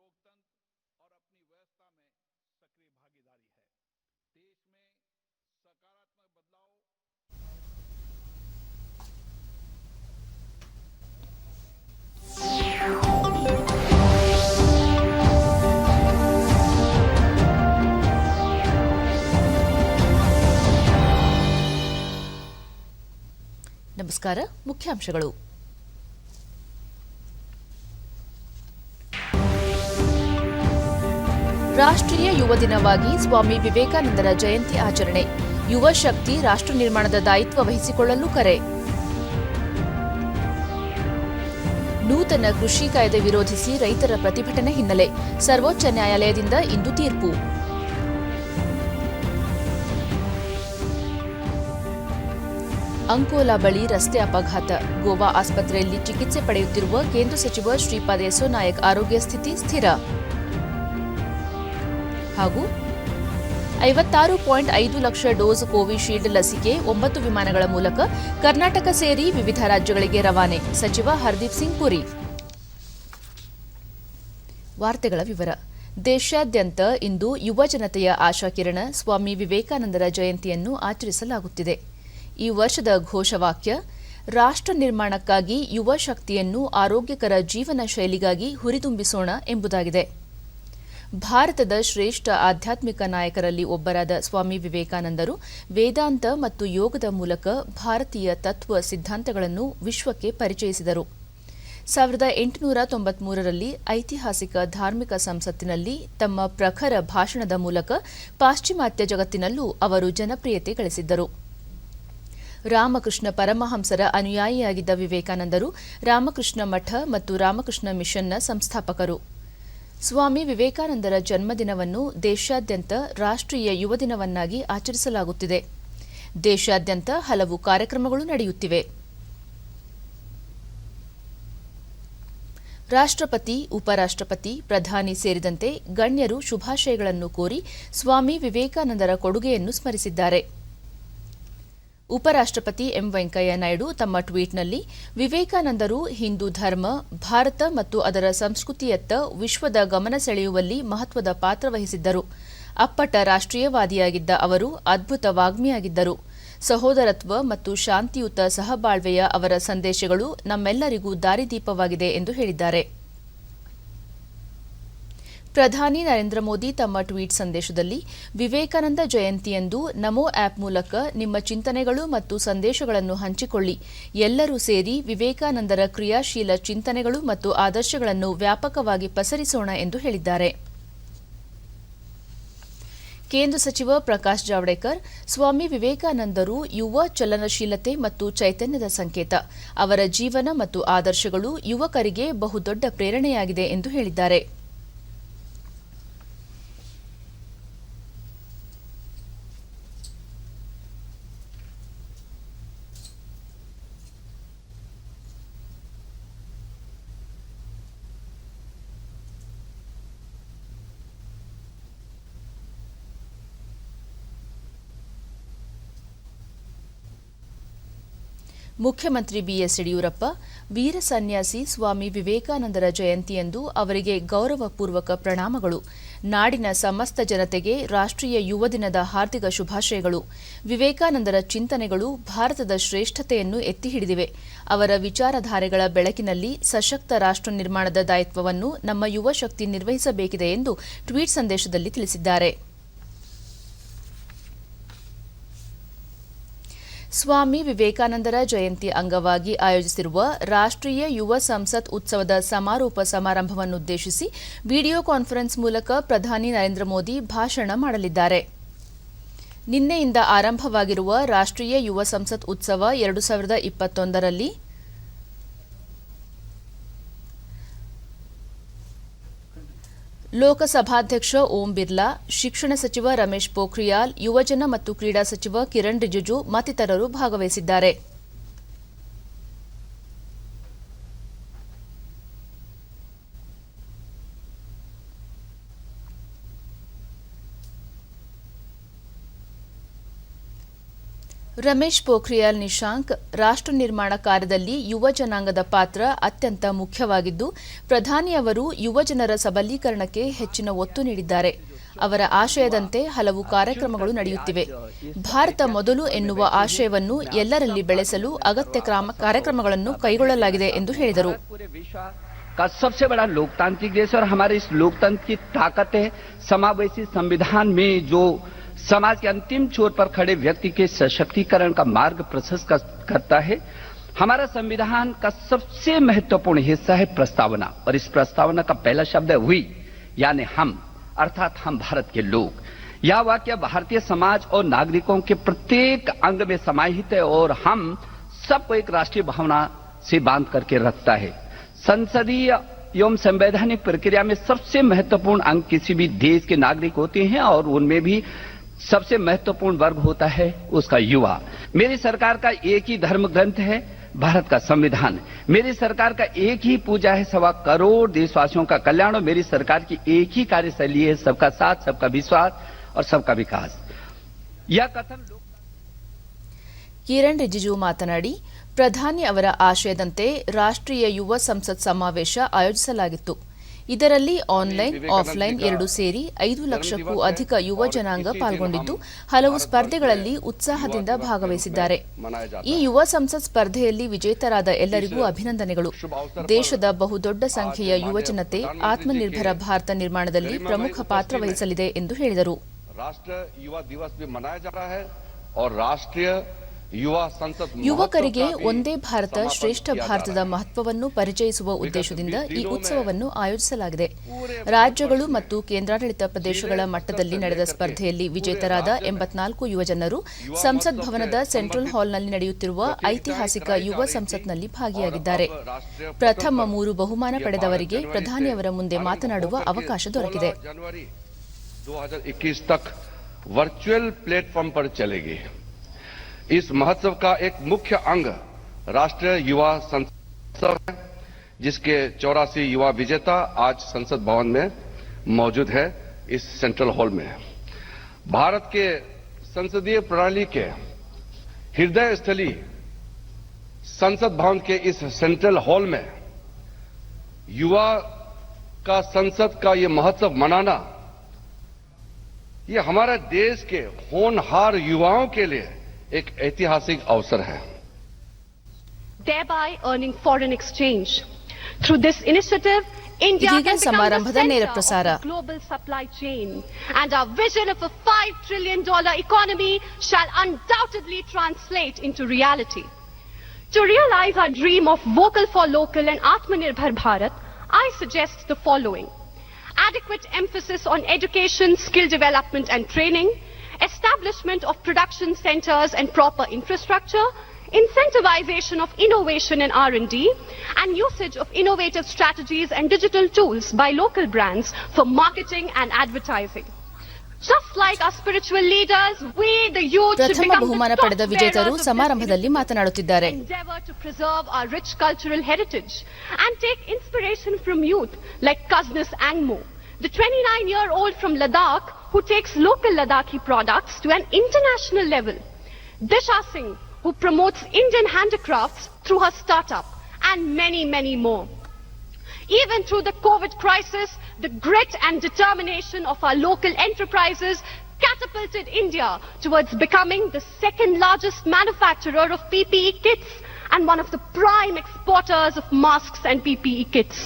लोकतंत्र और अपनी व्यवस्था में सक्रिय भागीदारी है। देश में सकारात्मक बदलाव ನಮಸ್ಕಾರ. ಮುಖ್ಯಾಂಶಗಳು. ರಾಷ್ಟ್ರೀಯ ಯುವ ದಿನವಾಗಿ ಸ್ವಾಮಿ ವಿವೇಕಾನಂದರ ಜಯಂತಿ ಆಚರಣೆ. ಯುವ ಶಕ್ತಿ ರಾಷ್ಟ್ರ ನಿರ್ಮಾಣದ ದಾಯಿತ್ವ ವಹಿಸಿಕೊಳ್ಳಲು ಕರೆ. ನೂತನ ಕೃಷಿ ಕಾಯ್ದೆ ವಿರೋಧಿಸಿ ರೈತರ ಪ್ರತಿಭಟನೆ ಹಿನ್ನೆಲೆ ಸರ್ವೋಚ್ಚ ನ್ಯಾಯಾಲಯದಿಂದ ಇಂದು ತೀರ್ಪು. ಅಂಕೋಲಾ ಬಳಿ ರಸ್ತೆ ಅಪಘಾತ. ಗೋವಾ ಆಸ್ಪತ್ರೆಯಲ್ಲಿ ಚಿಕಿತ್ಸೆ ಪಡೆಯುತ್ತಿರುವ ಕೇಂದ್ರ ಸಚಿವ ಶ್ರೀಪಾದ್ ಯೆಸ್ಸೋ ನಾಯಕ್ ಆರೋಗ್ಯ ಸ್ಥಿತಿ ಸ್ಥಿರ. ಹಾಗೂ 56.5 ಲಕ್ಷ ಡೋಸ್ ಕೋವಿಶೀಲ್ಡ್ ಲಸಿಕೆ 9 ವಿಮಾನಗಳ ಮೂಲಕ ಕರ್ನಾಟಕ ಸೇರಿ ವಿವಿಧ ರಾಜ್ಯಗಳಿಗೆ ರವಾನೆ. ಸಚಿವ ಹರ್ದೀಪ್ ಸಿಂಗ್ ಪುರಿ. ವಾರ್ತೆಗಳ ವಿವರ. ದೇಶಾದ್ಯಂತ ಇಂದು ಯುವ ಜನತೆಯ ಆಶಾಕಿರಣ ಸ್ವಾಮಿ ವಿವೇಕಾನಂದರ ಜಯಂತಿಯನ್ನು ಆಚರಿಸಲಾಗುತ್ತಿದೆ. ಈ ವರ್ಷದ ಘೋಷವಾಕ್ಯ ರಾಷ್ಟ್ರ ನಿರ್ಮಾಣಕ್ಕಾಗಿ ಯುವ ಶಕ್ತಿಯನ್ನು ಆರೋಗ್ಯಕರ ಜೀವನ ಶೈಲಿಗಾಗಿ ಹುರಿದುಂಬಿಸೋಣ ಎಂಬುದಾಗಿದೆ. ಭಾರತದ ಶ್ರೇಷ್ಠ ಆಧ್ಯಾತ್ಮಿಕ ನಾಯಕರಲ್ಲಿ ಒಬ್ಬರಾದ ಸ್ವಾಮಿ ವಿವೇಕಾನಂದರು ವೇದಾಂತ ಮತ್ತು ಯೋಗದ ಮೂಲಕ ಭಾರತೀಯ ತತ್ವ ಸಿದ್ಧಾಂತಗಳನ್ನು ವಿಶ್ವಕ್ಕೆ ಪರಿಚಯಿಸಿದರು. 1893ರಲ್ಲಿ ಐತಿಹಾಸಿಕ ಧಾರ್ಮಿಕ ಸಂಸತ್ತಿನಲ್ಲಿ ತಮ್ಮ ಪ್ರಖರ ಭಾಷಣದ ಮೂಲಕ ಪಾಶ್ಚಿಮಾತ್ಯ ಜಗತ್ತಿನಲ್ಲೂ ಅವರು ಜನಪ್ರಿಯತೆ ಗಳಿಸಿದ್ದರು. ರಾಮಕೃಷ್ಣ ಪರಮಹಂಸರ ಅನುಯಾಯಿಯಾಗಿದ್ದ ವಿವೇಕಾನಂದರು ರಾಮಕೃಷ್ಣ ಮಠ ಮತ್ತು ರಾಮಕೃಷ್ಣ ಮಿಷನ್ನ ಸಂಸ್ಥಾಪಕರು. ಸ್ವಾಮಿ ವಿವೇಕಾನಂದರ ಜನ್ಮದಿನವನ್ನು ದೇಶಾದ್ಯಂತ ರಾಷ್ಟ್ರೀಯ ಯುವ ದಿನವನ್ನಾಗಿ ಆಚರಿಸಲಾಗುತ್ತಿದೆ. ದೇಶಾದ್ಯಂತ ಹಲವು ಕಾರ್ಯಕ್ರಮಗಳು ನಡೆಯುತ್ತಿವೆ. ರಾಷ್ಟ್ರಪತಿ, ಉಪರಾಷ್ಟ್ರಪತಿ, ಪ್ರಧಾನಿ ಸೇರಿದಂತೆ ಗಣ್ಯರು ಶುಭಾಶಯಗಳನ್ನು ಕೋರಿ ಸ್ವಾಮಿ ವಿವೇಕಾನಂದರ ಕೊಡುಗೆಯನ್ನು ಸ್ಮರಿಸಿದ್ದಾರೆ. ಉಪರಾಷ್ಟ್ರಪತಿ ಎಂ ವೆಂಕಯ್ಯ ನಾಯ್ಡು ತಮ್ಮ ಟ್ವೀಟ್ನಲ್ಲಿ ವಿವೇಕಾನಂದರು ಹಿಂದೂ ಧರ್ಮ, ಭಾರತ ಮತ್ತು ಅದರ ಸಂಸ್ಕೃತಿಯತ್ತ ವಿಶ್ವದ ಗಮನ ಸೆಳೆಯುವಲ್ಲಿ ಮಹತ್ವದ ಪಾತ್ರ ವಹಿಸಿದ್ದರು. ಅಪ್ಪಟ ರಾಷ್ಟ್ರೀಯವಾದಿಯಾಗಿದ್ದ ಅವರು ಅದ್ಭುತ ವಾಗ್ಮಿಯಾಗಿದ್ದರು. ಸಹೋದರತ್ವ ಮತ್ತು ಶಾಂತಿಯುತ ಸಹಬಾಳ್ವೆಯ ಅವರ ಸಂದೇಶಗಳು ನಮ್ಮೆಲ್ಲರಿಗೂ ದಾರಿದೀಪವಾಗಿದೆ ಎಂದು ಹೇಳಿದ್ದಾರೆ. ಪ್ರಧಾನಿ ನರೇಂದ್ರ ಮೋದಿ ತಮ್ಮ ಟ್ವೀಟ್ ಸಂದೇಶದಲ್ಲಿ ವಿವೇಕಾನಂದ ಜಯಂತಿಯಂದು ನಮೋ ಆಪ್ ಮೂಲಕ ನಿಮ್ಮ ಚಿಂತನೆಗಳು ಮತ್ತು ಸಂದೇಶಗಳನ್ನು ಹಂಚಿಕೊಳ್ಳಿ. ಎಲ್ಲರೂ ಸೇರಿ ವಿವೇಕಾನಂದರ ಕ್ರಿಯಾಶೀಲ ಚಿಂತನೆಗಳು ಮತ್ತು ಆದರ್ಶಗಳನ್ನು ವ್ಯಾಪಕವಾಗಿ ಪಸರಿಸೋಣ ಎಂದು ಹೇಳಿದ್ದಾರೆ. ಕೇಂದ್ರ ಸಚಿವ ಪ್ರಕಾಶ್ ಜಾವಡೇಕರ್ ಸ್ವಾಮಿ ವಿವೇಕಾನಂದರು ಯುವ ಚಲನಶೀಲತೆ ಮತ್ತು ಚೈತನ್ಯದ ಸಂಕೇತ. ಅವರ ಜೀವನ ಮತ್ತು ಆದರ್ಶಗಳು ಯುವಕರಿಗೆ ಬಹುದೊಡ್ಡ ಪ್ರೇರಣೆಯಾಗಿದೆ ಎಂದು ಹೇಳಿದ್ದಾರೆ. ಮುಖ್ಯಮಂತ್ರಿ ಬಿಎಸ್ ಯಡಿಯೂರಪ್ಪ ವೀರ ಸನ್ಯಾಸಿ ಸ್ವಾಮಿ ವಿವೇಕಾನಂದರ ಜಯಂತಿಯಂದು ಅವರಿಗೆ ಗೌರವಪೂರ್ವಕ ಪ್ರಣಾಮಗಳು. ನಾಡಿನ ಸಮಸ್ತ ಜನತೆಗೆ ರಾಷ್ಟ್ರೀಯ ಯುವ ದಿನದ ಹಾರ್ದಿಕ ಶುಭಾಶಯಗಳು. ವಿವೇಕಾನಂದರ ಚಿಂತನೆಗಳು ಭಾರತದ ಶ್ರೇಷ್ಠತೆಯನ್ನು ಎತ್ತಿ ಹಿಡಿದಿವೆ. ಅವರ ವಿಚಾರಧಾರೆಗಳ ಬೆಳಕಿನಲ್ಲಿ ಸಶಕ್ತ ರಾಷ್ಟ್ರ ನಿರ್ಮಾಣದ ದಾಯಿತ್ವವನ್ನು ನಮ್ಮ ಯುವ ಶಕ್ತಿ ನಿರ್ವಹಿಸಬೇಕಿದೆ ಎಂದು ಟ್ವೀಟ್ ಸಂದೇಶದಲ್ಲಿ ತಿಳಿಸಿದ್ದಾರೆ. ಸ್ವಾಮಿ ವಿವೇಕಾನಂದರ ಜಯಂತಿ ಅಂಗವಾಗಿ ಆಯೋಜಿಸಿರುವ ರಾಷ್ಟ್ರೀಯ ಯುವ ಸಂಸತ್ ಉತ್ಸವದ ಸಮಾರೋಪ ಸಮಾರಂಭವನ್ನುದ್ದೇಶಿಸಿ ವಿಡಿಯೋ ಕಾನ್ಫರೆನ್ಸ್ ಮೂಲಕ ಪ್ರಧಾನಿ ನರೇಂದ್ರ ಮೋದಿ ಭಾಷಣ ಮಾಡಲಿದ್ದಾರೆ. ನಿನ್ನೆಯಿಂದ ಆರಂಭವಾಗಿರುವ ರಾಷ್ಟ್ರೀಯ ಯುವ ಸಂಸತ್ ಉತ್ಸವ 2021ರಲ್ಲಿ ಲೋಕಸಭಾಧ್ಯಕ್ಷ ಓಂ ಬಿರ್ಲಾ, ಶಿಕ್ಷಣ ಸಚಿವ ರಮೇಶ್ ಪೋಖ್ರಿಯಾಲ್, ಯುವಜನ ಮತ್ತು ಕ್ರೀಡಾ ಸಚಿವ ಕಿರಣ್ ರಿಜಿಜು ಮತ್ತಿತರರು ಭಾಗವಹಿಸಿದ್ದಾರೆ. ರಮೇಶ್ ಪೋಖ್ರಿಯಾಲ್ ನಿಶಾಂಕ್ ರಾಷ್ಟ್ರ ನಿರ್ಮಾಣ ಕಾರ್ಯದಲ್ಲಿ ಯುವ ಜನಾಂಗದ ಪಾತ್ರ ಅತ್ಯಂತ ಮುಖ್ಯವಾಗಿದ್ದು, ಪ್ರಧಾನಿಯವರು ಯುವಜನರ ಸಬಲೀಕರಣಕ್ಕೆ ಹೆಚ್ಚಿನ ಒತ್ತು ನೀಡಿದ್ದಾರೆ. ಅವರ ಆಶಯದಂತೆ ಹಲವು ಕಾರ್ಯಕ್ರಮಗಳು ನಡೆಯುತ್ತಿವೆ. ಭಾರತ ಮೊದಲು ಎನ್ನುವ ಆಶಯವನ್ನು ಎಲ್ಲರಲ್ಲಿ ಬೆಳೆಸಲು ಅಗತ್ಯ ಕಾರ್ಯಕ್ರಮಗಳನ್ನು ಕೈಗೊಳ್ಳಲಾಗಿದೆ ಎಂದು ಹೇಳಿದರು. का सबसे बड़ा लोकतांत्रिक देश और हमारे इस लोकतंत्र की ताकत है समावेशी संविधान में जो समाज के अंतिम छोर पर खड़े व्यक्ति के सशक्तिकरण का मार्ग प्रशस्त करता है. हमारा संविधान का सबसे महत्वपूर्ण हिस्सा है प्रस्तावना, और इस प्रस्तावना का पहला शब्द है वी, यानी हम, अर्थात हम भारत के लोग. यह वाक्य भारतीय समाज और नागरिकों के प्रत्येक अंग में समाहित है और हम सबको एक राष्ट्रीय भावना से बांध करके रखता है. संसदीय एवं संवैधानिक प्रक्रिया में सबसे महत्वपूर्ण अंग किसी भी देश के नागरिक होते हैं और उनमें भी सबसे महत्वपूर्ण वर्ग होता है उसका युवा. मेरी सरकार का एक ही धर्म ग्रंथ है भारत का संविधान. मेरी सरकार का एक ही पूजा है 1.25 करोड़ देशवासियों का कल्याण, और मेरी सरकार की एक ही कार्यशैली है सबका साथ, सबका विश्वास और सबका विकास. यह कथन ಕಿರಣ್ ರಿಜಿಜು ಮಾತನಾಡಿ, ಪ್ರಧಾನಿ ಅವರ ಆಶಯದಂತೆ ರಾಷ್ಟ್ರೀಯ ಯುವ ಸಂಸತ್ ಸಮಾವೇಶ ಆಯೋಜಿಸಲಾಗಿತ್ತು. ಇದರಲ್ಲಿ ಆನ್ಲೈನ್, ಆಫ್ಲೈನ್ ಎರಡೂ ಸೇರಿ 5 ಲಕ್ಷಕ್ಕೂ ಅಧಿಕ ಯುವ ಜನಾಂಗ ಪಾಲ್ಗೊಂಡಿದ್ದು, ಹಲವು ಸ್ಪರ್ಧೆಗಳಲ್ಲಿ ಉತ್ಸಾಹದಿಂದ ಭಾಗವಹಿಸಿದ್ದಾರೆ. ಈ ಯುವ ಸಂಸತ್ ಸ್ಪರ್ಧೆಯಲ್ಲಿ ವಿಜೇತರಾದ ಎಲ್ಲರಿಗೂ ಅಭಿನಂದನೆಗಳು. ದೇಶದ ಬಹುದೊಡ್ಡ ಸಂಖ್ಯೆಯ ಯುವಜನತೆ ಆತ್ಮನಿರ್ಭರ ಭಾರತ ನಿರ್ಮಾಣದಲ್ಲಿ ಪ್ರಮುಖ ಪಾತ್ರ ವಹಿಸಲಿದೆ ಎಂದು ಹೇಳಿದರು. ಯುವಕರಿಗೆ ಒಂದೇ ಭಾರತ ಶ್ರೇಷ್ಠ ಭಾರತದ ಮಹತ್ವವನ್ನು ಪರಿಚಯಿಸುವ ಉದ್ದೇಶದಿಂದ ಈ ಉತ್ಸವವನ್ನು ಆಯೋಜಿಸಲಾಗಿದೆ. ರಾಜ್ಯಗಳು ಮತ್ತು ಕೇಂದ್ರಾಡಳಿತ ಪ್ರದೇಶಗಳ ಮಟ್ಟದಲ್ಲಿ ನಡೆದ ಸ್ಪರ್ಧೆಯಲ್ಲಿ ವಿಜೇತರಾದ 84 ಯುವಜನರು ಸಂಸತ್ ಭವನದ ಸೆಂಟ್ರಲ್ ಹಾಲ್ನಲ್ಲಿ ನಡೆಯುತ್ತಿರುವ ಐತಿಹಾಸಿಕ ಯುವ ಸಂಸತ್ನಲ್ಲಿ ಭಾಗಿಯಾಗಿದ್ದಾರೆ. ಪ್ರಥಮ 3 ಬಹುಮಾನ ಪಡೆದವರಿಗೆ ಪ್ರಧಾನಿಯವರ ಮುಂದೆ ಮಾತನಾಡುವ ಅವಕಾಶ ದೊರಕಿದೆ. वर्चुअल प्लेटफॉर्म पर चलेगी. इस महोत्सव का एक मुख्य अंग राष्ट्रीय युवा संसद है, जिसके 84 युवा विजेता आज संसद भवन में मौजूद है. इस सेंट्रल हॉल में भारत के संसदीय प्रणाली के हृदय स्थली संसद भवन के इस सेंट्रल हॉल में युवा का संसद का ये महोत्सव मनाना, ये हमारे देश के होनहार युवाओं के लिए एक ऐतिहासिक अवसर है. Thereby earning foreign exchange. Through this initiative, India can become the center of the global supply chain, and our vision of a $5 trillion economy shall undoubtedly translate into reality. To realize our dream of vocal for local and Atmanirbhar Bharat, I suggest the following: adequate emphasis on education, skill development and training, establishment of production centers and proper infrastructure, incentivization of innovation and R&D, and usage of innovative strategies and digital tools by local brands for marketing and advertising. Just like our spiritual leaders, we the youth should become ಬಹುಮಾನ ಪಡೆದ ವಿಜೇತರು ಸಮಾರಂಭದಲ್ಲಿ ಮಾತನಾಡುತ್ತಿದ್ದಾರೆ. Endeavor to preserve our rich cultural heritage and take inspiration from youth like Kaznus Angmo, the 29-year-old from Ladakh who takes local Ladakhi products to an international level. Disha Singh, who promotes Indian handicrafts through her startup, and many, many more. Even through the COVID crisis, the grit and determination of our local enterprises catapulted India towards becoming the second largest manufacturer of PPE kits and one of the prime exporters of masks and PPE kits.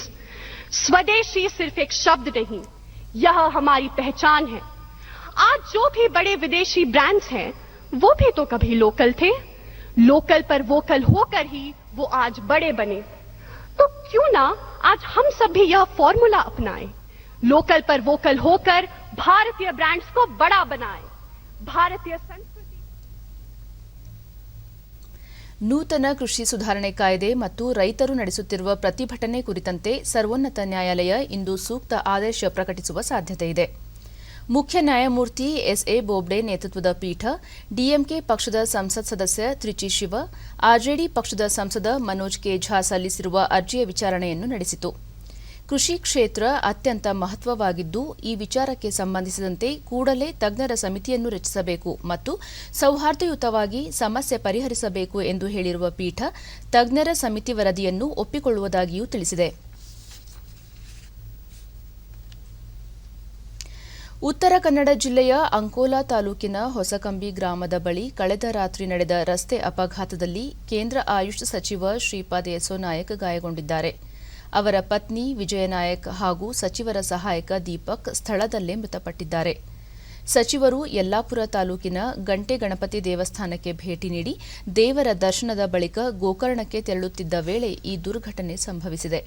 स्वदेशी सिर्फ एक शब्द नहीं, यह हमारी पहचान है. आज जो भी बड़े विदेशी ब्रांड्स हैं, वो भी तो कभी लोकल थे. लोकल पर वोकल होकर ही वो आज बड़े बने. तो क्यों ना आज हम सब भी यह फॉर्मूला अपनाएं, लोकल पर वोकल होकर भारतीय ब्रांड्स को बड़ा बनाएं. भारतीय संस्कृति. ನೂತನ ಕೃಷಿ ಸುಧಾರಣೆ ಕಾಯ್ದೆ ಮತ್ತು ರೈತರು ನಡೆಸುತ್ತಿರುವ ಪ್ರತಿಭಟನೆ ಕುರಿತಂತೆ ಸರ್ವೋನ್ನತ ನ್ಯಾಯಾಲಯ ಇಂದು ಸೂಕ್ತ ಆದೇಶ ಪ್ರಕಟಿಸುವ ಸಾಧ್ಯತೆಯಿದೆ. ಮುಖ್ಯ ನ್ಯಾಯಮೂರ್ತಿ ಎಸ್ಎ ಬೋಬ್ಡೆ ನೇತೃತ್ವದ ಪೀಠ ಡಿಎಂಕೆ ಪಕ್ಷದ ಸಂಸತ್ ಸದಸ್ಯ ತ್ರಿಚಿ ಶಿವ, ಆರ್ಜೆಡಿ ಪಕ್ಷದ ಸಂಸದ ಮನೋಜ್ ಕೆ ಝಾ ಸಲ್ಲಿಸಿರುವ ಅರ್ಜಿಯ ವಿಚಾರಣೆಯನ್ನು ನಡೆಸಿತು. ಕೃಷಿ ಕ್ಷೇತ್ರ ಅತ್ಯಂತ ಮಹತ್ವವಾಗಿದ್ದು ಈ ವಿಚಾರಕ್ಕೆ ಸಂಬಂಧಿಸಿದಂತೆ ಕೂಡಲೇ ತಜ್ಞರ ಸಮಿತಿಯನ್ನು ರಚಿಸಬೇಕು ಮತ್ತು ಸೌಹಾರ್ದಯುತವಾಗಿ ಸಮಸ್ಯೆ ಪರಿಹರಿಸಬೇಕು ಎಂದು ಹೇಳಿರುವ ಪೀಠ ತಜ್ಞರ ಸಮಿತಿ ವರದಿಯನ್ನು ಒಪ್ಪಿಕೊಳ್ಳುವುದಾಗಿಯೂ ತಿಳಿಸಿದೆ. ಉತ್ತರ ಕನ್ನಡ ಜಿಲ್ಲೆಯ ಅಂಕೋಲಾ ತಾಲೂಕಿನ ಹೊಸಕಂಬಿ ಗ್ರಾಮದ ಬಳಿ ಕಳೆದ ರಾತ್ರಿ ನಡೆದ ರಸ್ತೆ ಅಪಘಾತದಲ್ಲಿ ಕೇಂದ್ರ ಆಯುಷ್ ಸಚಿವ ಶ್ರೀಪಾದ್ ಯೆಸ್ಸೋ ನಾಯಕ್ ಗಾಯಗೊಂಡಿದ್ದಾರೆ. ಅವರ ಪತ್ನಿ ವಿಜಯನಾಯಕ್ ಹಾಗೂ ಸಚಿವರ ಸಹಾಯಕ ದೀಪಕ್ ಸ್ಥಳದಲ್ಲೇ ಮೃತಪಟ್ಟಿದ್ದಾರೆ. ಸಚಿವರು ಯಲ್ಲಾಪುರ ತಾಲೂಕಿನ ಗಂಟೆ ಗಣಪತಿ ದೇವಸ್ಥಾನಕ್ಕೆ ಭೇಟಿ ನೀಡಿ ದೇವರ ದರ್ಶನದ ಬಳಿಕ ಗೋಕರ್ಣಕ್ಕೆ ತೆರಳುತ್ತಿದ್ದ ವೇಳೆ ಈ ದುರ್ಘಟನೆ ಸಂಭವಿಸಿದೆ.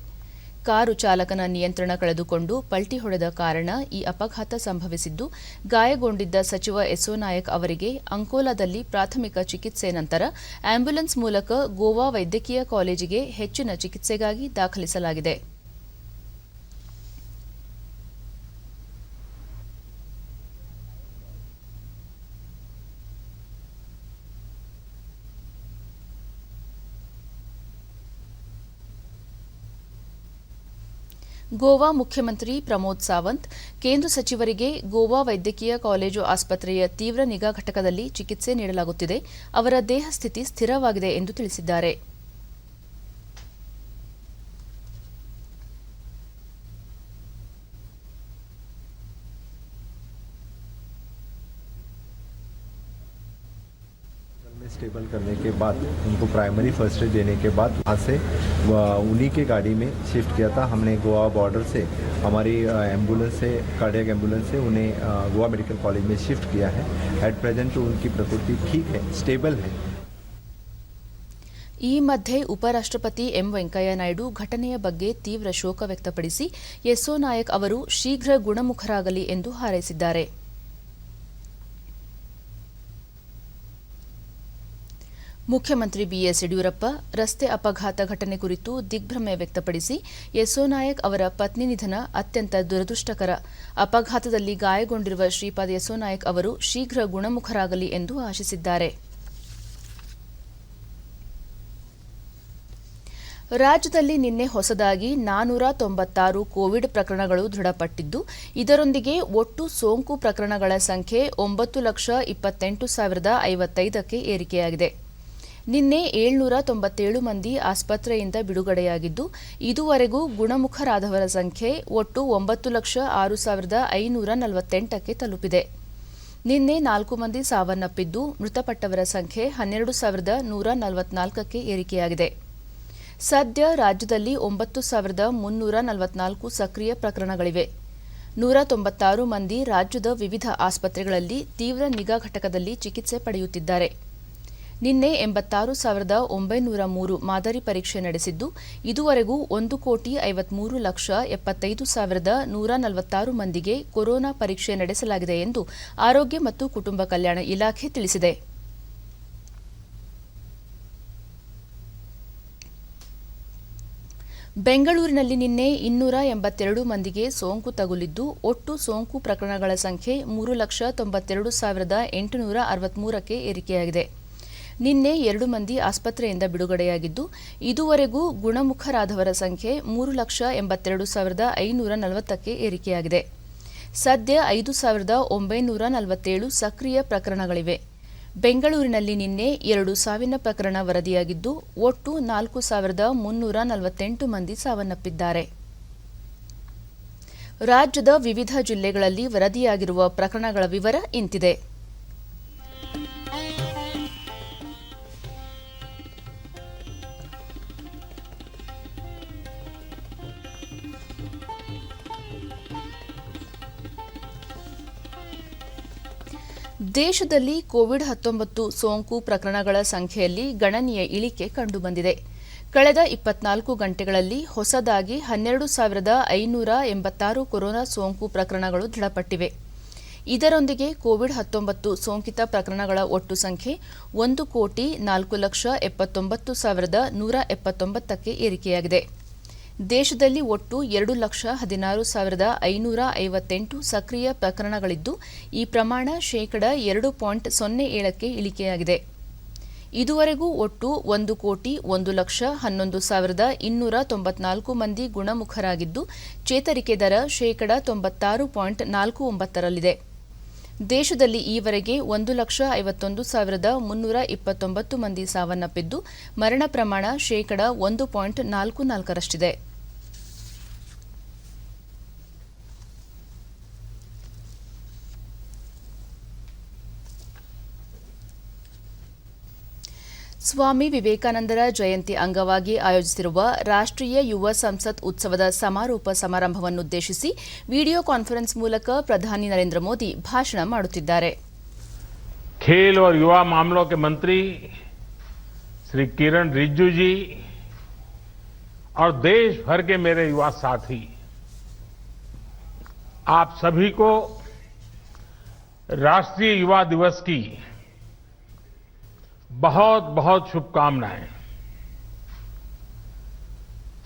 ಕಾರು ಚಾಲಕನ ನಿಯಂತ್ರಣ ಕಳೆದುಕೊಂಡು ಪಲ್ಟಿ ಹೊಡೆದ ಕಾರಣ ಈ ಅಪಘಾತ ಸಂಭವಿಸಿದ್ದು, ಗಾಯಗೊಂಡಿದ್ದ ಸಚಿವ ಯೆಸ್ಸೋ ನಾಯಕ್ ಅವರಿಗೆ ಅಂಕೋಲಾದಲ್ಲಿ ಪ್ರಾಥಮಿಕ ಚಿಕಿತ್ಸೆ ನಂತರ ಆಂಬ್ಯುಲೆನ್ಸ್ ಮೂಲಕ ಗೋವಾ ವೈದ್ಯಕೀಯ ಕಾಲೇಜಿಗೆ ಹೆಚ್ಚಿನ ಚಿಕಿತ್ಸೆಗಾಗಿ ದಾಖಲಿಸಲಾಗಿದೆ. ಗೋವಾ ಮುಖ್ಯಮಂತ್ರಿ ಪ್ರಮೋದ್ ಸಾವಂತ್ ಕೇಂದ್ರ ಸಚಿವರಿಗೆ ಗೋವಾ ವೈದ್ಯಕೀಯ ಕಾಲೇಜು ಆಸ್ಪತ್ರೆಯ ತೀವ್ರ ನಿಗಾ ಘಟಕದಲ್ಲಿ ಚಿಕಿತ್ಸೆ ನೀಡಲಾಗುತ್ತಿದೆ, ಅವರ ದೇಹ ಸ್ಥಿತಿ ಸ್ಥಿರವಾಗಿದೆ ಎಂದು ತಿಳಿಸಿದ್ದಾರೆ. स्टेबल करने के बाद उनको प्राइमरी फर्स्ट एड देने के बाद वहाँ से उन्हीं के गाड़ी में शिफ्ट किया था. हमने गोवा बॉर्डर से हमारी एम्बुलेंस से कार्डियक एम्बुलेंस से उन्हें गोवा मेडिकल कॉलेज में शिफ्ट किया है. एट प्रेजेंट तो उनकी प्रकृति ठीक है, स्टेबल है. ಈ ಮಧ್ಯೆ ಉಪರಾಷ್ಟ್ರಪತಿ ಎಂ ವೆಂಕಯ್ಯ ನಾಯ್ಡು ಘಟನೆಯ ಬಗ್ಗೆ ತೀವ್ರ ಶೋಕ ವ್ಯಕ್ತಪಡಿಸಿ ಯೆಸ್ಸೋ ನಾಯಕ್ ಅವರು ಶೀಘ್ರ ಗುಣಮುಖರಾಗಲಿ ಎಂದು ಹಾರೈಸಿದ್ದಾರೆ. ಮುಖ್ಯಮಂತ್ರಿ ಬಿಎಸ್ ಯಡಿಯೂರಪ್ಪ ರಸ್ತೆ ಅಪಘಾತ ಘಟನೆ ಕುರಿತು ದಿಗ್ಭ್ರಮೆ ವ್ಯಕ್ತಪಡಿಸಿ ಯೆಸ್ಸೋ ನಾಯಕ್ ಅವರ ಪತ್ನಿ ನಿಧನ ಅತ್ಯಂತ ದುರದೃಷ್ಟಕರ, ಅಪಘಾತದಲ್ಲಿ ಗಾಯಗೊಂಡಿರುವ ಶ್ರೀಪಾದ್ ಯೆಸ್ಸೋ ನಾಯಕ್ ಅವರು ಶೀಘ್ರ ಗುಣಮುಖರಾಗಲಿ ಎಂದು ಆಶಿಸಿದ್ದಾರೆ. ರಾಜ್ಯದಲ್ಲಿ ನಿನ್ನೆ ಹೊಸದಾಗಿ 496 ಕೋವಿಡ್ ಪ್ರಕರಣಗಳು ದೃಢಪಟ್ಟಿದ್ದು, ಇದರೊಂದಿಗೆ ಒಟ್ಟು ಸೋಂಕು ಪ್ರಕರಣಗಳ ಸಂಖ್ಯೆ 9,28,055ಕ್ಕೆ ಏರಿಕೆಯಾಗಿದೆ. ನಿನ್ನೆ 797 ಮಂದಿ ಆಸ್ಪತ್ರೆಯಿಂದ ಬಿಡುಗಡೆಯಾಗಿದ್ದು, ಇದುವರೆಗೂ ಗುಣಮುಖರಾದವರ ಸಂಖ್ಯೆ ಒಟ್ಟು 9,06,548ಕ್ಕೆ ತಲುಪಿದೆ. ನಿನ್ನೆ 4 ಮಂದಿ ಸಾವನ್ನಪ್ಪಿದ್ದು, ಮೃತಪಟ್ಟವರ ಸಂಖ್ಯೆ 12,144ಕ್ಕೆ ಏರಿಕೆಯಾಗಿದೆ. ಸದ್ಯ ರಾಜ್ಯದಲ್ಲಿ 9,344 ಸಕ್ರಿಯ ಪ್ರಕರಣಗಳಿವೆ. 196 ಮಂದಿ ರಾಜ್ಯದ ವಿವಿಧ ಆಸ್ಪತ್ರೆಗಳಲ್ಲಿ ತೀವ್ರ ನಿಗಾ ಘಟಕದಲ್ಲಿ ಚಿಕಿತ್ಸೆ ಪಡೆಯುತ್ತಿದ್ದಾರೆ. ನಿನ್ನೆ 86,903 ಮಾದರಿ ಪರೀಕ್ಷೆ ನಡೆಸಿದ್ದು, ಇದುವರೆಗೂ 1,53,75,146 ಮಂದಿಗೆ ಕೊರೋನಾ ಪರೀಕ್ಷೆ ನಡೆಸಲಾಗಿದೆ ಎಂದು ಆರೋಗ್ಯ ಮತ್ತು ಕುಟುಂಬ ಕಲ್ಯಾಣ ಇಲಾಖೆ ತಿಳಿಸಿದೆ. ಬೆಂಗಳೂರಿನಲ್ಲಿ ನಿನ್ನೆ 282 ಮಂದಿಗೆ ಸೋಂಕು ತಗುಲಿದ್ದು, ಒಟ್ಟು ಸೋಂಕು ಪ್ರಕರಣಗಳ ಸಂಖ್ಯೆ 3,92,863ಕ್ಕೆ ಏರಿಕೆಯಾಗಿದೆ. ನಿನ್ನೆ 2 ಮಂದಿ ಆಸ್ಪತ್ರೆಯಿಂದ ಬಿಡುಗಡೆಯಾಗಿದ್ದು, ಇದುವರೆಗೂ ಗುಣಮುಖರಾದವರ ಸಂಖ್ಯೆ 3,82,540ಕ್ಕೆ ಏರಿಕೆಯಾಗಿದೆ. ಸದ್ಯ 5,947 ಸಕ್ರಿಯ ಪ್ರಕರಣಗಳಿವೆ. ಬೆಂಗಳೂರಿನಲ್ಲಿ ನಿನ್ನೆ 2 ಸಾವಿನ ಪ್ರಕರಣ ವರದಿಯಾಗಿದ್ದು, ಒಟ್ಟು 4,348 ಮಂದಿ ಸಾವನ್ನಪ್ಪಿದ್ದಾರೆ. ರಾಜ್ಯದ ವಿವಿಧ ಜಿಲ್ಲೆಗಳಲ್ಲಿ ವರದಿಯಾಗಿರುವ ಪ್ರಕರಣಗಳ ವಿವರ ಇಂತಿದೆ. ದೇಶದಲ್ಲಿ ಕೋವಿಡ್-19 ಸೋಂಕು ಪ್ರಕರಣಗಳ ಸಂಖ್ಯೆಯಲ್ಲಿ ಗಣನೀಯ ಇಳಿಕೆ ಕಂಡುಬಂದಿದೆ. ಕಳೆದ 24 ಗಂಟೆಗಳಲ್ಲಿ ಹೊಸದಾಗಿ 12,586 ಕೊರೋನಾ ಸೋಂಕು ಪ್ರಕರಣಗಳು ದೃಢಪಟ್ಟಿವೆ. ಇದರೊಂದಿಗೆ ಕೋವಿಡ್-19 ಸೋಂಕಿತ ಪ್ರಕರಣಗಳ ಒಟ್ಟು ಸಂಖ್ಯೆ 1,79,179,179ಕ್ಕೆ ಏರಿಕೆಯಾಗಿದೆ. ದೇಶದಲ್ಲಿ ಒಟ್ಟು 2,16,558 ಸಕ್ರಿಯ ಪ್ರಕರಣಗಳಿದ್ದು, ಈ ಪ್ರಮಾಣ ಶೇಕಡ 2.07ಕ್ಕೆ ಇಳಿಕೆಯಾಗಿದೆ. ಇದುವರೆಗೂ ಒಟ್ಟು 1,01,11,294 ಮಂದಿ ಗುಣಮುಖರಾಗಿದ್ದು, ಚೇತರಿಕೆ ದರ ಶೇಕಡಾ 96.49ರಲ್ಲಿದೆ. ದೇಶದಲ್ಲಿ ಈವರೆಗೆ 1,51,329 ಮಂದಿ ಸಾವನ್ನಪ್ಪಿದ್ದು, ಮರಣ ಪ್ರಮಾಣ ಶೇಕಡಾ 1.44ರಷ್ಟಿದೆ. ಸ್ವಾಮಿ ವಿವೇಕಾನಂದರ ಜಯಂತಿ ಅಂಗವಾಗಿ ಆಯೋಜಿಸಿರುವ ರಾಷ್ಟ್ರೀಯ ಯುವ ಸಂಸತ್ ಉತ್ಸವದ ಸಮಾರೋಪ ಸಮಾರಂಭವನ್ನುದ್ದೇಶಿಸಿ ವಿಡಿಯೋ ಕಾನ್ಫರೆನ್ಸ್ ಮೂಲಕ ಪ್ರಧಾನಿ ನರೇಂದ್ರ ಮೋದಿ ಭಾಷಣ ಮಾಡುತ್ತಿದ್ದಾರೆ. खेल और युवा मामलों के मंत्री श्री किरण रिजिजू जी और देश भर के मेरे युवा साथी, आप सभी को राष्ट्रीय युवा दिवस की बहुत बहुत शुभकामनाएं.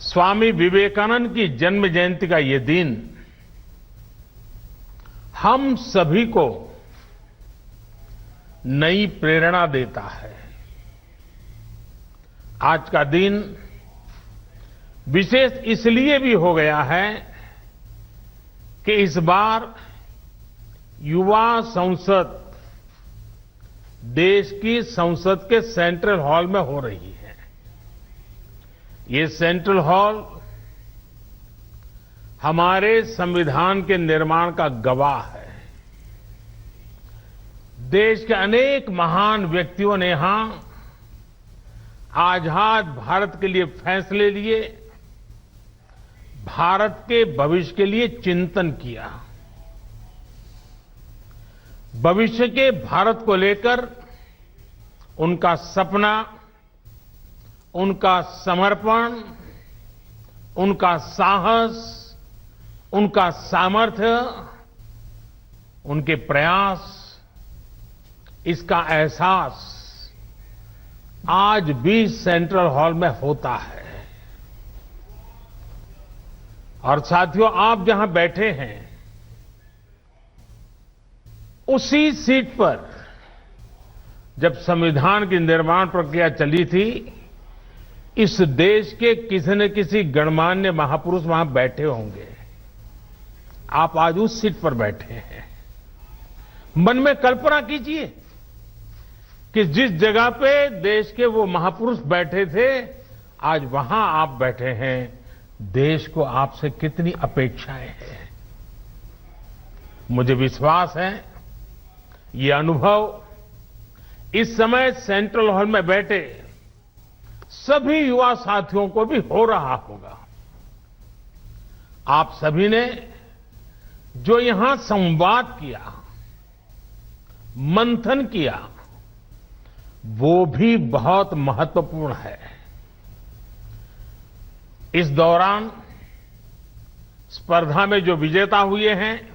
स्वामी विवेकानंद की जन्म जयंती का ये दिन हम सभी को नई प्रेरणा देता है. आज का दिन विशेष इसलिए भी हो गया है कि इस बार युवा संसद देश की संसद के सेंट्रल हॉल में हो रही है. ये सेंट्रल हॉल हमारे संविधान के निर्माण का गवाह है. देश के अनेक महान व्यक्तियों ने यहां आजाद भारत के लिए फैसले लिए, भारत के भविष्य के लिए चिंतन किया. भविष्य के भारत को लेकर उनका सपना, उनका समर्पण, उनका साहस, उनका सामर्थ्य, उनके प्रयास, इसका एहसास आज भी सेंट्रल हॉल में होता है. और साथियों, आप जहां बैठे हैं उसी सीट पर जब संविधान की निर्माण प्रक्रिया चली थी, इस देश के किसी न किसी गणमान्य महापुरुष वहां बैठे होंगे. आप आज उस सीट पर बैठे हैं. मन में कल्पना कीजिए कि जिस जगह पे देश के वो महापुरुष बैठे थे, आज वहां आप बैठे हैं. देश को आपसे कितनी अपेक्षाएं हैं. मुझे विश्वास है ये अनुभव इस समय सेंट्रल हॉल में बैठे सभी युवा साथियों को भी हो रहा होगा. आप सभी ने जो यहां संवाद किया, मंथन किया, वो भी बहुत महत्वपूर्ण है. इस दौरान स्पर्धा में जो विजेता हुए हैं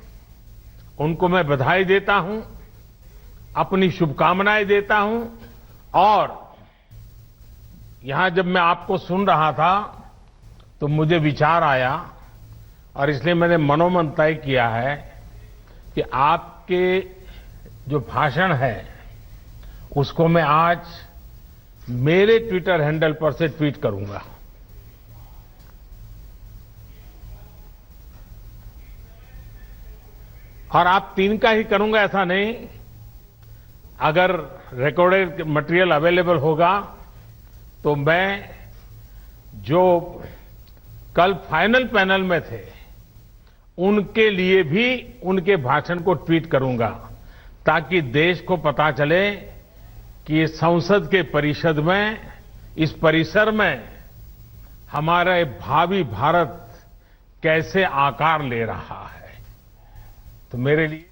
उनको मैं बधाई देता हूं, अपनी शुभकामनाएं देता हूं. और यहां जब मैं आपको सुन रहा था तो मुझे विचार आया और इसलिए मैंने मनोमन तय किया है कि आपके जो भाषण है उसको मैं आज मेरे ट्विटर हैंडल पर से ट्वीट करूंगा. और आप तीन का ही करूंगा ऐसा नहीं. अगर रिकॉर्डेड मटेरियल अवेलेबल होगा तो मैं जो कल फाइनल पैनल में थे उनके लिए भी उनके भाषण को ट्वीट करूंगा, ताकि देश को पता चले कि संसद के परिषद में, इस परिसर में हमारा भावी भारत कैसे आकार ले रहा है. तो मेरे लिए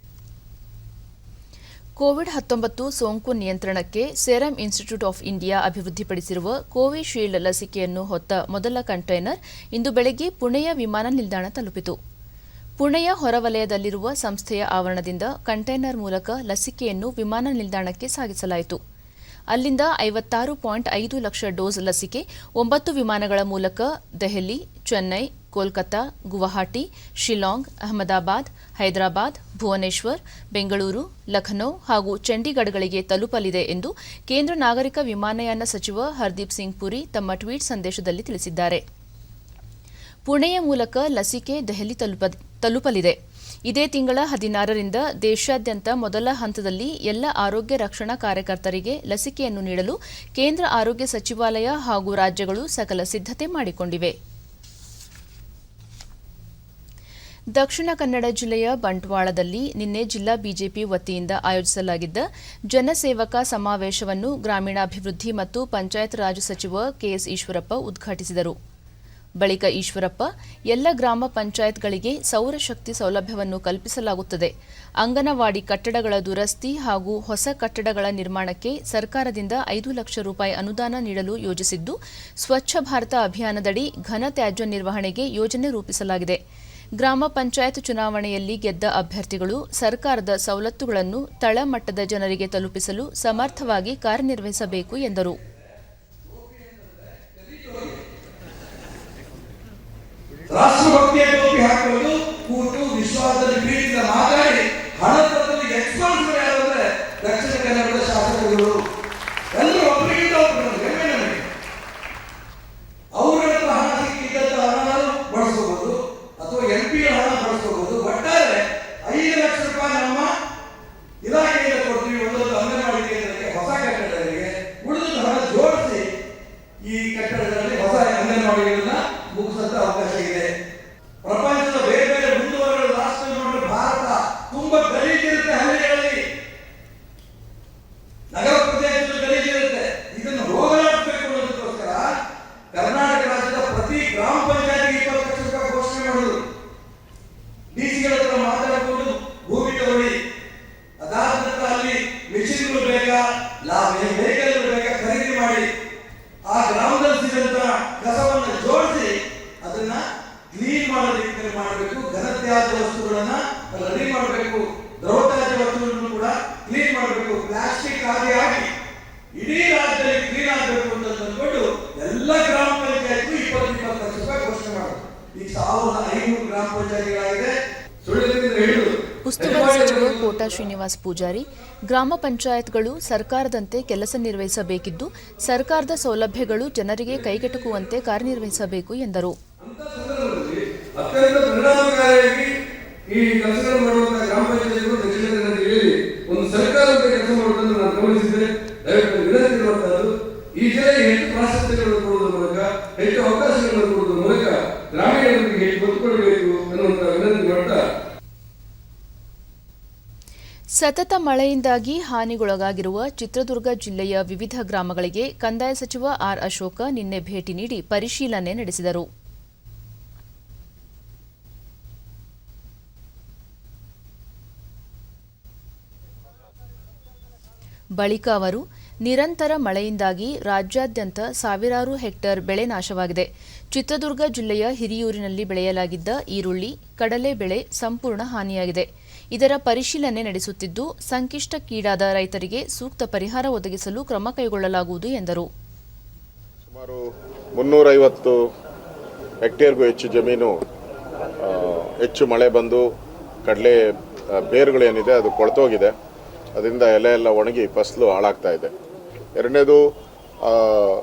ಕೋವಿಡ್-19 ಸೋಂಕು ನಿಯಂತ್ರಣಕ್ಕೆ ಸೆರಮ್ ಇನ್ಸ್ಟಿಟ್ಯೂಟ್ ಆಫ್ ಇಂಡಿಯಾ ಅಭಿವೃದ್ಧಿಪಡಿಸಿರುವ ಕೋವಿಶೀಲ್ಡ್ ಲಸಿಕೆಯನ್ನು ಹೊತ್ತ ಮೊದಲ ಕಂಟೈನರ್ ಇಂದು ಬೆಳಗ್ಗೆ ಪುಣೆಯ ವಿಮಾನ ನಿಲ್ದಾಣ ತಲುಪಿತು. ಪುಣೆಯ ಹೊರವಲಯದಲ್ಲಿರುವ ಸಂಸ್ಥೆಯ ಆವರಣದಿಂದ ಕಂಟೈನರ್ ಮೂಲಕ ಲಸಿಕೆಯನ್ನು ವಿಮಾನ ನಿಲ್ದಾಣಕ್ಕೆ ಸಾಗಿಸಲಾಯಿತು. ಅಲ್ಲಿಂದ 56.5 ಲಕ್ಷ ಡೋಸ್ ಲಸಿಕೆ 9 ವಿಮಾನಗಳ ಮೂಲಕ ದೆಹಲಿ, ಚೆನ್ನೈ, ಕೋಲ್ಕತಾ, ಗುವಾಹಟಿ, ಶಿಲಾಂಗ್, ಅಹಮದಾಬಾದ್, ಹೈದರಾಬಾದ್, ಭುವನೇಶ್ವರ್, ಬೆಂಗಳೂರು, ಲಖನೌ ಹಾಗೂ ಚಂಡೀಗಢಗಳಿಗೆ ತಲುಪಲಿದೆ ಎಂದು ಕೇಂದ್ರ ನಾಗರಿಕ ವಿಮಾನಯಾನ ಸಚಿವ ಹರ್ದೀಪ್ ಸಿಂಗ್ ಪುರಿ ತಮ್ಮ ಟ್ವೀಟ್ ಸಂದೇಶದಲ್ಲಿ ತಿಳಿಸಿದ್ದಾರೆ. ಪುಣೆಯ ಮೂಲಕ ಲಸಿಕೆ ದೆಹಲಿ ತಲುಪಲಿದೆ. ಇದೇ ತಿಂಗಳ 16ರಿಂದ ದೇಶಾದ್ಯಂತ ಮೊದಲ ಹಂತದಲ್ಲಿ ಎಲ್ಲ ಆರೋಗ್ಯ ರಕ್ಷಣಾ ಕಾರ್ಯಕರ್ತರಿಗೆ ಲಸಿಕೆಯನ್ನು ನೀಡಲು ಕೇಂದ್ರ ಆರೋಗ್ಯ ಸಚಿವಾಲಯ ಹಾಗೂ ರಾಜ್ಯಗಳು ಸಕಲ ಸಿದ್ಧತೆ ಮಾಡಿಕೊಂಡಿವೆ. ದಕ್ಷಿಣ ಕನ್ನಡ ಜಿಲ್ಲೆಯ ಬಂಟ್ವಾಳದಲ್ಲಿ ನಿನ್ನೆ ಜಿಲ್ಲಾ ಬಿಜೆಪಿ ವತಿಯಿಂದ ಆಯೋಜಿಸಲಾಗಿದ್ದ ಜನಸೇವಕ ಸಮಾವೇಶವನ್ನು ಗ್ರಾಮೀಣಾಭಿವೃದ್ಧಿ ಮತ್ತು ಪಂಚಾಯತ್ ರಾಜ್ ಸಚಿವ ಕೆಎಸ್ ಈಶ್ವರಪ್ಪ ಉದ್ಘಾಟಿಸಿದರು. ಬಳಿಕ ಈಶ್ವರಪ್ಪ ಎಲ್ಲ ಗ್ರಾಮ ಪಂಚಾಯತ್ಗಳಿಗೆ ಸೌರಶಕ್ತಿ ಸೌಲಭ್ಯವನ್ನು ಕಲ್ಪಿಸಲಾಗುತ್ತದೆ, ಅಂಗನವಾಡಿ ಕಟ್ಟಡಗಳ ದುರಸ್ತಿ ಹಾಗೂ ಹೊಸ ಕಟ್ಟಡಗಳ ನಿರ್ಮಾಣಕ್ಕೆ ಸರ್ಕಾರದಿಂದ 5 ಲಕ್ಷ ರೂಪಾಯಿ ಅನುದಾನ ನೀಡಲು ಯೋಜಿಸಿದ್ದು, ಸ್ವಚ್ಛ ಭಾರತ ಅಭಿಯಾನದಡಿ ಘನ ತ್ಯಾಜ್ಯ ನಿರ್ವಹಣೆಗೆ ಯೋಜನೆ ರೂಪಿಸಲಾಗಿದೆ. ಗ್ರಾಮ ಪಂಚಾಯತ್ ಚುನಾವಣೆಯಲ್ಲಿ ಗೆದ್ದ ಅಭ್ಯರ್ಥಿಗಳು ಸರ್ಕಾರದ ಸವಲತ್ತುಗಳನ್ನು ತಳಮಟ್ಟದ ಜನರಿಗೆ ತಲುಪಿಸಲು ಸಮರ್ಥವಾಗಿ ಕಾರ್ಯನಿರ್ವಹಿಸಬೇಕು ಎಂದರು. ರಾಷ್ಟ್ರಭಕ್ತಿಯ ಟೋಪಿ ಹಾಕುವುದು, ಕೂತು ವಿಶ್ವಾಸದ ಪ್ರೀತಿಯಿಂದ ಮಾತಾಡಿ ಹಣದಲ್ಲಿ ಎಕ್ಸ್ಪರ್ಟ್ಸ್ ಯಾರಂದ್ರೆ ದಕ್ಷಿಣ ಕನ್ನಡದ ಶಾಸಕರು ಎಲ್ಲರೂ ಒಬ್ಬರಿಗಿಂತ ಒಬ್ಬರು ಹೆಮ್ಮೆ ನಮಗೆ. ಅವ್ರ ಹಣ ಸಿಕ್ಕಿದ್ದಂತ ಹಣ ಬಳಸ್ಕೋಬಹುದು ಅಥವಾ MP ಹಣ ಬಳಸ್ಕೋಬಹುದು. ಒಟ್ಟಾರೆ 5 ಲಕ್ಷ ರೂಪಾಯಿ ನಮ್ಮ ಇಲಾಖೆಯಿಂದ ಕೊಡ್ತೀವಿ ಒಂದೊಂದು ಅಂಗನವಾಡಿ ಕೇಂದ್ರಕ್ಕೆ, ಹೊಸ ಕಟ್ಟಡಗಳಿಗೆ. ಉಳಿದ ಹಣ ಜೋಡಿಸಿ ಈ ಕಟ್ಟಡಗಳಲ್ಲಿ ಹೊಸ ಅಂಗನವಾಡಿಗಳನ್ನ ಮುಗಿಸಂತ ಅವಕಾಶ ಇದೆ. ಪ್ರಪಂಚದ ಬೇರೆ ಬೇರೆ ಮುಂದುವರೆದ ರಾಷ್ಟ್ರ ನೋಡಿದ್ರೆ ಭಾರತ ತುಂಬಾ ಗಲೀಜಿರುತ್ತೆ. ಹಳ್ಳಿಗಳಲ್ಲಿ, ನಗರ ಪ್ರದೇಶದಲ್ಲಿ ಗಲೀಜಿರುತ್ತೆ. ಇದನ್ನು ಹೋಗಲಾಡಿಸಬೇಕು ಅನ್ನೋದಕ್ಕೋಸ್ಕರ ಕರ್ನಾಟಕ ರಾಜ್ಯದ ಪ್ರತಿ ಗ್ರಾಮ ಪಂಚಾಯತ್ಗೆ 20 ಲಕ್ಷ ರೂಪಾಯಿ ಘೋಷಣೆ ಮಾಡುದು. ಡಿಸಿಗಳ ಹತ್ರ ಮಾತಾಡಿಕೊಂಡು ಭೂಮಿ ತಗೊಳ್ಳಿ, ಅದಾದ ನಂತರ ಅಲ್ಲಿ ಮಿಷಿನ್ಗಳು ಬೇಕಾ, ವೆಹಿಕಲ್ ಬೇಕಾ ಖರೀದಿ ಮಾಡಿ ಆ ಗ್ರಾಮದಲ್ಲಿ ಸಿಗಂತ ಕಸವನ್ನು ಜೋಡಿಸಿ ಅದನ್ನ ಕ್ಲೀನ್ ಮಾಡೋದಕ್ಕೆ ಮಾಡಬೇಕು. ಘನತ್ಯಾಜ್ಯ ವಸ್ತುಗಳನ್ನ ರೆಡಿ ಮಾಡಬೇಕು. ದ್ರವತ್ಯಾಜ್ಯ ವಸ್ತುಗಳನ್ನು ಕೂಡ ಕ್ಲೀನ್ ಮಾಡಬೇಕು. ಪ್ಲಾಸ್ಟಿಕ್ ಆಗಿ ಇಡೀ ರಾಜ್ಯದಲ್ಲಿ ಕ್ಲೀನ್ ಆಗಬೇಕು ಅಂತ ಅಂದ್ಕೊಂಡು ಎಲ್ಲ ಗ್ರಾಮ ಪಂಚಾಯತ್ಗೂ 20 ಲಕ್ಷ ರೂಪಾಯಿ ಘೋಷಣೆ ಮಾಡೋದು. ಈಗ 1500 ಗ್ರಾಮ ಪಂಚಾಯತ್ಗಳಾಗಿದೆ. ಉಸ್ತುವಾರಿ ಸಚಿವ ಕೋಟಾ ಶ್ರೀನಿವಾಸ್ ಪೂಜಾರಿ, ಗ್ರಾಮ ಪಂಚಾಯತ್ಗಳು ಸರ್ಕಾರದಂತೆ ಕೆಲಸ ನಿರ್ವಹಿಸಬೇಕಿದ್ದು, ಸರ್ಕಾರದ ಸೌಲಭ್ಯಗಳು ಜನರಿಗೆ ಕೈಗೆಟುಕುವಂತೆ ಕಾರ್ಯನಿರ್ವಹಿಸಬೇಕು ಎಂದರು. ಅತ್ಯಂತ ಪರಿಣಾಮಕಾರಿಯಾಗಿ ಈ ಕೆಲಸ ಮಾಡುವಂತಹ ಗ್ರಾಮ ಪಂಚಾಯತ್ಗಳು ದಕ್ಷಿಣ ಕನ್ನಡ ಜಿಲ್ಲೆಯಲ್ಲಿ ಒಂದು ಸರ್ಕಾರದ ಕೆಲಸ ಮಾಡುವುದನ್ನು ನಾನು ಗಮನಿಸಿದ್ದೆ. ದಯವಿಟ್ಟು ವಿನಂತಿ ಮಾಡುತ್ತಾರೆ, ಈ ಜಿಲ್ಲೆಗೆ ಹೆಚ್ಚು ಪ್ರಾಶಸ್ತ್ಯಗಳನ್ನು ಕೊಡುವುದರ ಮೂಲಕ, ಹೆಚ್ಚು ಅವಕಾಶಗಳನ್ನು ಕೊಡುವುದರ ಮೂಲಕ ಗ್ರಾಮೀಣರಿಗೆ ಹೆಚ್ಚು ಒತ್ತು ಕೊಡಬೇಕು ಅನ್ನುವಂತಹ ವಿನಂತಿ ಮಾಡ್ತಾ, ಸತತ ಮಳೆಯಿಂದಾಗಿ ಹಾನಿಗೊಳಗಾಗಿರುವ ಚಿತ್ರದುರ್ಗ ಜಿಲ್ಲೆಯ ವಿವಿಧ ಗ್ರಾಮಗಳಿಗೆ ಕಂದಾಯ ಸಚಿವ ಆರ್ ಅಶೋಕ ನಿನ್ನೆ ಭೇಟಿ ನೀಡಿ ಪರಿಶೀಲನೆ ನಡೆಸಿದರು. ಬಳಿಕ ಅವರು ನಿರಂತರ ಮಳೆಯಿಂದಾಗಿ ರಾಜ್ಯಾದ್ಯಂತ ಸಾವಿರಾರು ಹೆಕ್ಟೇರ್ ಬೆಳೆ ನಾಶವಾಗಿದೆ. ಚಿತ್ರದುರ್ಗ ಜಿಲ್ಲೆಯ ಹಿರಿಯೂರಿನಲ್ಲಿ ಬೆಳೆಯಲಾಗಿದ್ದ ಈರುಳ್ಳಿ, ಕಡಲೆ ಬೆಳೆ ಸಂಪೂರ್ಣ ಹಾನಿಯಾಗಿದೆ. ಇದರ ಪರಿಶೀಲನೆ ನಡೆಸುತ್ತಿದ್ದು, ಸಂಕಷ್ಟಕ್ಕೀಡಾದ ರೈತರಿಗೆ ಸೂಕ್ತ ಪರಿಹಾರ ಒದಗಿಸಲು ಕ್ರಮ ಕೈಗೊಳ್ಳಲಾಗುವುದು ಎಂದರು. ಸುಮಾರು 350 ಹೆಕ್ಟೇರ್ಗೂ ಹೆಚ್ಚು ಜಮೀನು ಹೆಚ್ಚು ಮಳೆ ಬಂದು ಕಡಲೆ ಬೇರುಗಳೇನಿದೆ ಅದು ಕೊಳ್ತೋಗಿದೆ. ಅದರಿಂದ ಎಲೆ ಎಲ್ಲ ಒಣಗಿ ಫಸಲು ಹಾಳಾಗ್ತಾ ಇದೆ. ಎರಡನೇದು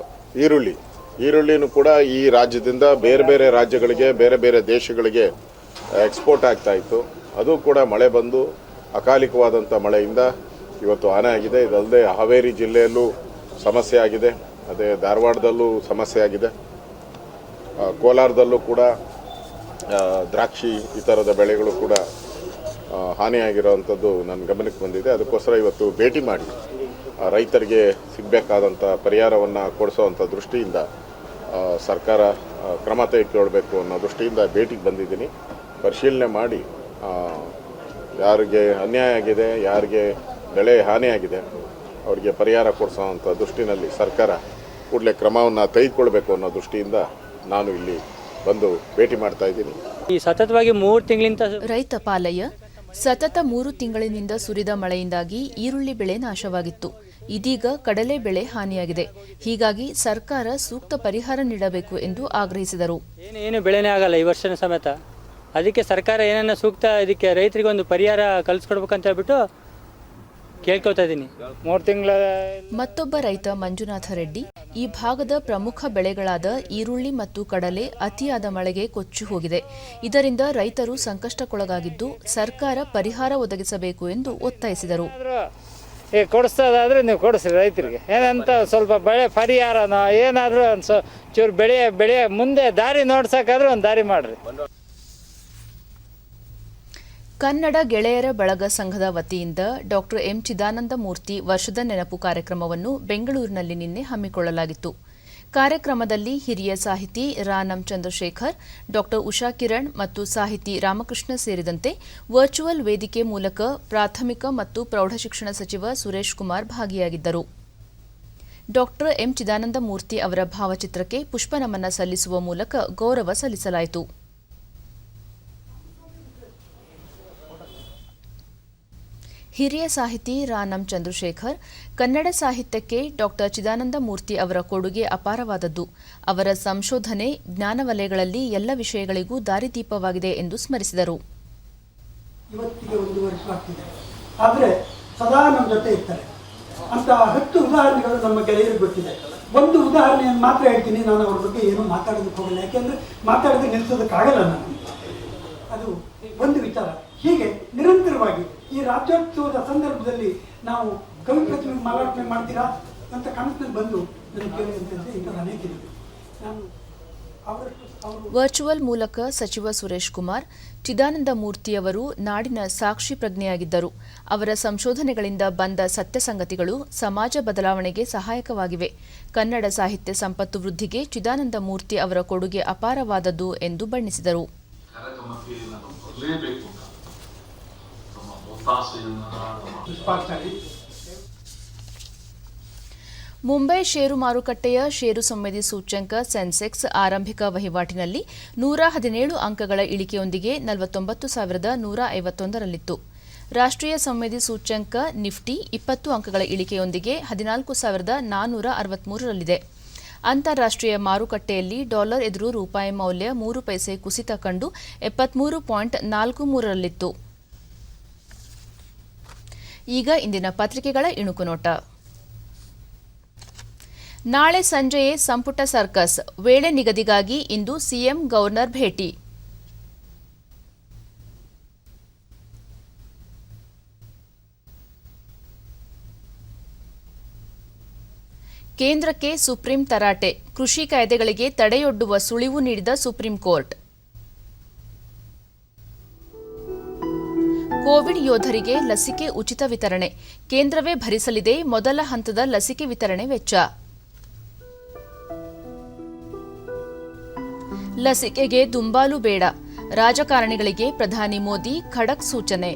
ಈರುಳ್ಳಿನೂ ಕೂಡ ಈ ರಾಜ್ಯದಿಂದ ಬೇರೆ ಬೇರೆ ರಾಜ್ಯಗಳಿಗೆ, ಬೇರೆ ಬೇರೆ ದೇಶಗಳಿಗೆ ಎಕ್ಸ್ಪೋರ್ಟ್ ಆಗ್ತಾ ಇತ್ತು. ಅದು ಕೂಡ ಮಳೆ ಬಂದು ಅಕಾಲಿಕವಾದಂಥ ಮಳೆಯಿಂದ ಇವತ್ತು ಹಾನಿ ಆಗಿದೆ. ಇದಲ್ಲದೆ ಹಾವೇರಿ ಜಿಲ್ಲೆಯಲ್ಲೂ ಸಮಸ್ಯೆ ಆಗಿದೆ, ಅದೇ ಧಾರವಾಡದಲ್ಲೂ ಸಮಸ್ಯೆ ಆಗಿದೆ, ಕೋಲಾರದಲ್ಲೂ ಕೂಡ ದ್ರಾಕ್ಷಿ ಈ ಥರದ ಬೆಳೆಗಳು ಕೂಡ ಹಾನಿಯಾಗಿರೋವಂಥದ್ದು ನನ್ನ ಗಮನಕ್ಕೆ ಬಂದಿದೆ. ಅದಕ್ಕೋಸ್ಕರ ಇವತ್ತು ಭೇಟಿ ಮಾಡಿ ರೈತರಿಗೆ ಸಿಗಬೇಕಾದಂಥ ಪರಿಹಾರವನ್ನು ಕೊಡಿಸೋವಂಥ ದೃಷ್ಟಿಯಿಂದ ಸರ್ಕಾರ ಕ್ರಮ ತೆಗೆದುಕೊಳ್ಬೇಕು ಅನ್ನೋ ದೃಷ್ಟಿಯಿಂದ ಭೇಟಿಗೆ ಬಂದಿದ್ದೀನಿ. ಪರಿಶೀಲನೆ ಮಾಡಿ ಯಾರಿಗೆ ಅನ್ಯಾಯ ಆಗಿದೆ, ಯಾರಿಗೆ ಬೆಳೆ ಹಾನಿಯಾಗಿದೆ ಅವರಿಗೆ ಪರಿಹಾರ ಕೊಡಿಸೋವಂಥ ದೃಷ್ಟಿನಲ್ಲಿ ಸರ್ಕಾರ ಕೂಡಲೇ ಕ್ರಮವನ್ನು ತೆಗೆದುಕೊಳ್ಬೇಕು ಅನ್ನೋ ದೃಷ್ಟಿಯಿಂದ ನಾನು ಇಲ್ಲಿ ಬಂದು ಭೇಟಿ ಮಾಡ್ತಾ ಇದ್ದೀನಿ. ಈ ಸತತವಾಗಿ 3 ತಿಂಗಳಿಂದ ರೈತ ಪಾಲಯ್ಯ, ಸತತ 3 ತಿಂಗಳಿನಿಂದ ಸುರಿದ ಮಳೆಯಿಂದಾಗಿ ಈರುಳ್ಳಿ ಬೆಳೆ ನಾಶವಾಗಿತ್ತು. ಇದೀಗ ಕಡಲೆ ಬೆಳೆ ಹಾನಿಯಾಗಿದೆ. ಹೀಗಾಗಿ ಸರ್ಕಾರ ಸೂಕ್ತ ಪರಿಹಾರ ನೀಡಬೇಕು ಎಂದು ಆಗ್ರಹಿಸಿದರು. ಏನು ಬೆಳೆನೇ ಆಗಲ್ಲ ಈ ವರ್ಷನ ಸಮೇತ. ಅದಕ್ಕೆ ಸರ್ಕಾರ ಏನನ್ನ ಸೂಕ್ತ ಇದಕ್ಕೆ ರೈತರಿಗೆ ಒಂದು ಪರಿಹಾರ ಕಲ್ಸ್ಕೊಡ್ಬೇಕಂತ ಹೇಳ್ಬಿಟ್ಟು ಕೇಳ್ಕೊತಾ ಇದ್ದೀನಿ. 3 ತಿಂಗಳ ಮತ್ತೊಬ್ಬ ರೈತ ಮಂಜುನಾಥ ರೆಡ್ಡಿ, ಈ ಭಾಗದ ಪ್ರಮುಖ ಬೆಳೆಗಳಾದ ಈರುಳ್ಳಿ ಮತ್ತು ಕಡಲೆ ಅತಿಯಾದ ಮಳೆಗೆ ಕೊಚ್ಚಿ ಹೋಗಿದೆ. ಇದರಿಂದ ರೈತರು ಸಂಕಷ್ಟಕ್ಕೊಳಗಾಗಿದ್ದು ಸರ್ಕಾರ ಪರಿಹಾರ ಒದಗಿಸಬೇಕು ಎಂದು ಒತ್ತಾಯಿಸಿದರು. ಕೊಡಿಸ್ತದಾದ್ರೆ ನೀವು ಕೊಡಿಸ್ರಿ ರೈತರಿಗೆ, ಏನಂತ ಸ್ವಲ್ಪ ಬೆಳೆ ಪರಿಹಾರನ ಏನಾದರೂ ಒಂದು ಚೂರು ಬೆಳೆ ಮುಂದೆ ದಾರಿ ನೋಡ್ಸೋಕ್ಕಾದ್ರೆ ಒಂದು ದಾರಿ ಮಾಡ್ರಿ. ಕನ್ನಡ ಗೆಳೆಯರ ಬಳಗ ಸಂಘದ ವತಿಯಿಂದ ಡಾ ಎಂ ಚಿದಾನಂದ ಮೂರ್ತಿ ವರ್ಷದ ನೆನಪು ಕಾರ್ಯಕ್ರಮವನ್ನು ಬೆಂಗಳೂರಿನಲ್ಲಿ ನಿನ್ನೆ ಹಮ್ಮಿಕೊಳ್ಳಲಾಗಿತ್ತು. ಕಾರ್ಯಕ್ರಮದಲ್ಲಿ ಹಿರಿಯ ಸಾಹಿತಿ ರಾನಂ ಚಂದ್ರಶೇಖರ್, ಡಾ ಉಷಾ ಕಿರಣ್ ಮತ್ತು ಸಾಹಿತಿ ರಾಮಕೃಷ್ಣ ಸೇರಿದಂತೆ ವರ್ಚುವಲ್ ವೇದಿಕೆ ಮೂಲಕ ಪ್ರಾಥಮಿಕ ಮತ್ತು ಪ್ರೌಢಶಿಕ್ಷಣ ಸಚಿವ ಸುರೇಶ್ ಕುಮಾರ್ ಭಾಗಿಯಾಗಿದ್ದರು. ಡಾ ಎಂ ಚಿದಾನಂದ ಮೂರ್ತಿ ಅವರ ಭಾವಚಿತ್ರಕ್ಕೆ ಪುಷ್ಪನಮನ ಸಲ್ಲಿಸುವ ಮೂಲಕ ಗೌರವ ಸಲ್ಲಿಸಲಾಯಿತು. ಹಿರಿಯ ಸಾಹಿತಿ ರಾನಂ ಚಂದ್ರಶೇಖರ್, ಕನ್ನಡ ಸಾಹಿತ್ಯಕ್ಕೆ ಡಾ ಚಿದಾನಂದ ಮೂರ್ತಿ ಅವರ ಕೊಡುಗೆ ಅಪಾರವಾದದ್ದು. ಅವರ ಸಂಶೋಧನೆ ಜ್ಞಾನ ವಲಯಗಳಲ್ಲಿ ಎಲ್ಲ ವಿಷಯಗಳಿಗೂ ದಾರಿದೀಪವಾಗಿದೆ ಎಂದು ಸ್ಮರಿಸಿದರು. ಇವತ್ತಿಗೆ 1 ವರ್ಷ ಆಗ್ತಿದೆ, ಆದರೆ ಸದಾ ನಮ್ಮ ಜೊತೆ ಇರ್ತಾರೆ ಅಂತ 10 ಉದಾಹರಣೆಗಳು ನಮ್ಮ ಗೆಳೆಯರಿಗೆ ಗೊತ್ತಿದೆ. ಒಂದು ಉದಾಹರಣೆಯನ್ನು ಮಾತ್ರ ಹೇಳ್ತೀನಿ, ನಾನು ಅವ್ರ ಬಗ್ಗೆ ಏನು ಮಾತಾಡೋದಕ್ಕೆ ಹೋಗಲ್ಲ, ಯಾಕೆಂದರೆ ಮಾತಾಡೋದಕ್ಕೆ ನಿಲ್ಲಿಸೋದಕ್ಕಾಗಲ್ಲ ನಾನು. ಅದು ಒಂದು ವಿಚಾರ. ಹೀಗೆ ನಿರಂತರವಾಗಿ ಈ ರಾಜ್ಯೋತ್ಸವದ ಸಂದರ್ಭದಲ್ಲಿ ನಾವು ಕವಿ ಪ್ರತಿಮೆ ಮಾಲಾರ್ಪಣೆ ಮಾಡ್ತೀರಾ ಅಂತ ಕನಸಿನಲ್ಲಿ ಬಂದು ನನಗೆ ಕೇಳಿದಂತೆ ಇಂಥದ್ದು ಅನೇಕ ಇದೆ. ನಾನು ವರ್ಚುವಲ್ ಮೂಲಕ ಸಚಿವ ಸುರೇಶ್ ಕುಮಾರ್, ಚಿದಾನಂದ ಮೂರ್ತಿಯವರು ನಾಡಿನ ಸಾಕ್ಷಿ ಪ್ರಜ್ಞೆಯಾಗಿದ್ದರು. ಅವರ ಸಂಶೋಧನೆಗಳಿಂದ ಬಂದ ಸತ್ಯ ಸಂಗತಿಗಳು ಸಮಾಜ ಬದಲಾವಣೆಗೆ ಸಹಾಯಕವಾಗಿವೆ. ಕನ್ನಡ ಸಾಹಿತ್ಯ ಸಂಪತ್ತು ವೃದ್ಧಿಗೆ ಚಿದಾನಂದ ಮೂರ್ತಿ ಅವರ ಕೊಡುಗೆ ಅಪಾರವಾದದ್ದು ಎಂದು ಬಣ್ಣಿಸಿದರು. ಮುಂಬೈ ಷೇರು ಮಾರುಕಟ್ಟೆಯ ಷೇರು ಸಂವೇದಿ ಸೂಚ್ಯಂಕ ಸೆನ್ಸೆಕ್ಸ್ ಆರಂಭಿಕ ವಹಿವಾಟಿನಲ್ಲಿ 117 ಅಂಕಗಳ ಇಳಿಕೆಯೊಂದಿಗೆ 49,151ರಲ್ಲಿತ್ತು. ರಾಷ್ಟ್ರೀಯ ಸಂವೇದಿ ಸೂಚ್ಯಂಕ ನಿಫ್ಟಿ 20 ಅಂಕಗಳ ಇಳಿಕೆಯೊಂದಿಗೆ 14,463ರಲ್ಲಿದೆ. ಅಂತಾರಾಷ್ಟ್ರೀಯ ಮಾರುಕಟ್ಟೆಯಲ್ಲಿ ಡಾಲರ್ ಎದುರು ರೂಪಾಯಿ ಮೌಲ್ಯ 3 ಪೈಸೆ ಕುಸಿತ ಕಂಡು 73.43ರಲ್ಲಿತ್ತು. ಈಗ ಇಂದಿನ ಪತ್ರಿಕೆಗಳ ಇಣುಕು ನೋಟ. ನಾಳೆ ಸಂಜೆಯೇ ಸಂಪುಟ ಸರ್ಕಸ್, ವೇಳೆ ನಿಗದಿಗಾಗಿ ಇಂದು ಸಿಎಂ ಗವರ್ನರ್ ಭೇಟಿ. ಕೇಂದ್ರಕ್ಕೆ ಸುಪ್ರೀಂ ತರಾಟೆ, ಕೃಷಿ ಕಾಯ್ದೆಗಳಿಗೆ ತಡೆಯೊಡ್ಡುವ ಸುಳಿವು ನೀಡಿದ ಸುಪ್ರೀಂ ಕೋರ್ಟ್. ಕೋವಿಡ್ ಯೋಧರಿಗೆ ಲಸಿಕೆ ಉಚಿತ ವಿತರಣೆ, ಕೇಂದ್ರವೇ ಭರಿಸಲಿದೆ ಮೊದಲ ಹಂತದ ಲಸಿಕೆ ವಿತರಣೆ ವೆಚ್ಚ. ಲಸಿಕೆಗೆ ದುಂಬಾಲು ಬೇಡ, ರಾಜಕಾರಣಿಗಳಿಗೆ ಪ್ರಧಾನಿ ಮೋದಿ ಖಡಕ್ ಸೂಚನೆ.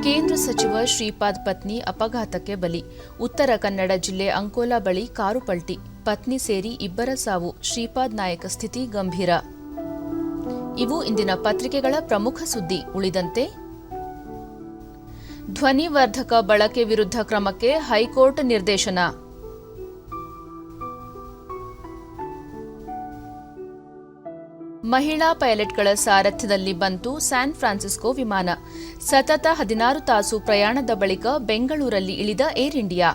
ಕೇಂದ್ರ ಸಚಿವ ಶ್ರೀಪಾದ್ ಪತ್ನಿ ಅಪಘಾತಕ್ಕೆ ಬಲಿ, ಉತ್ತರ ಕನ್ನಡ ಜಿಲ್ಲೆ ಅಂಕೋಲಾ ಬಳಿ ಕಾರು ಪಲ್ಟಿ, ಪತ್ನಿ ಸೇರಿ 2 ಸಾವು, ಶ್ರೀಪಾದ್ ನಾಯಕ ಸ್ಥಿತಿ ಗಂಭೀರ. ಇವು ಇಂದಿನ ಪತ್ರಿಕೆಗಳ ಪ್ರಮುಖ ಸುದ್ದಿ. ಉಳಿದಂತೆ ಧ್ವನಿವರ್ಧಕ ಬಳಕೆ ವಿರುದ್ಧ ಕ್ರಮಕ್ಕೆ ಹೈಕೋರ್ಟ್ ನಿರ್ದೇಶನ. ಮಹಿಳಾ ಪೈಲಟ್ಗಳ ಸಾರಥ್ಯದಲ್ಲಿ ಬಂತು ಸ್ಯಾನ್ ಫ್ರಾನ್ಸಿಸ್ಕೋ ವಿಮಾನ, ಸತತ 16 ತಾಸು ಪ್ರಯಾಣದ ಬಳಿಕ ಬೆಂಗಳೂರಲ್ಲಿ ಇಳಿದ ಏರ್ ಇಂಡಿಯಾ.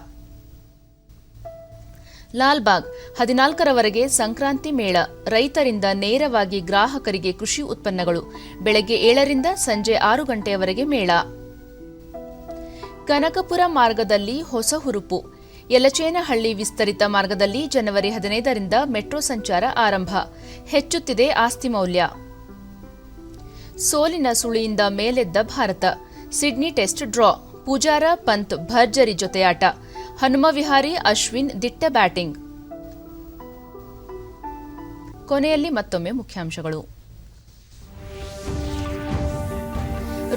ಲಾಲ್ಬಾಗ್ 14ರವರೆಗೆ ಸಂಕ್ರಾಂತಿ ಮೇಳ, ರೈತರಿಂದ ನೇರವಾಗಿ ಗ್ರಾಹಕರಿಗೆ ಕೃಷಿ ಉತ್ಪನ್ನಗಳು, ಬೆಳಗ್ಗೆ 7ರಿಂದ ಸಂಜೆ 6 ಗಂಟೆಯವರೆಗೆ ಮೇಳ. ಕನಕಪುರ ಮಾರ್ಗದಲ್ಲಿ ಹೊಸ ಹುರುಪು, ಯಲಚೇನಹಳ್ಳಿ ವಿಸ್ತರಿತ ಮಾರ್ಗದಲ್ಲಿ ಜನವರಿ 15ರಿಂದ ಮೆಟ್ರೋ ಸಂಚಾರ ಆರಂಭ, ಹೆಚ್ಚುತ್ತಿದೆ ಆಸ್ತಿ ಮೌಲ್ಯ. ಸೋಲಿನ ಸುಳಿಯಿಂದ ಮೇಲೆದ್ದ Bharat, Sydney test draw, Pujara Pant ಭರ್ಜರಿ ಜೊತೆಯಾಟ, ಹನುಮವಿಹಾರಿ ಅಶ್ವಿನ್ ದಿಟ್ಟ ಬ್ಯಾಟಿಂಗ್. ಕೊನೆಯಲ್ಲಿ ಮತ್ತೊಮ್ಮೆ ಮುಖ್ಯಾಂಶಗಳು.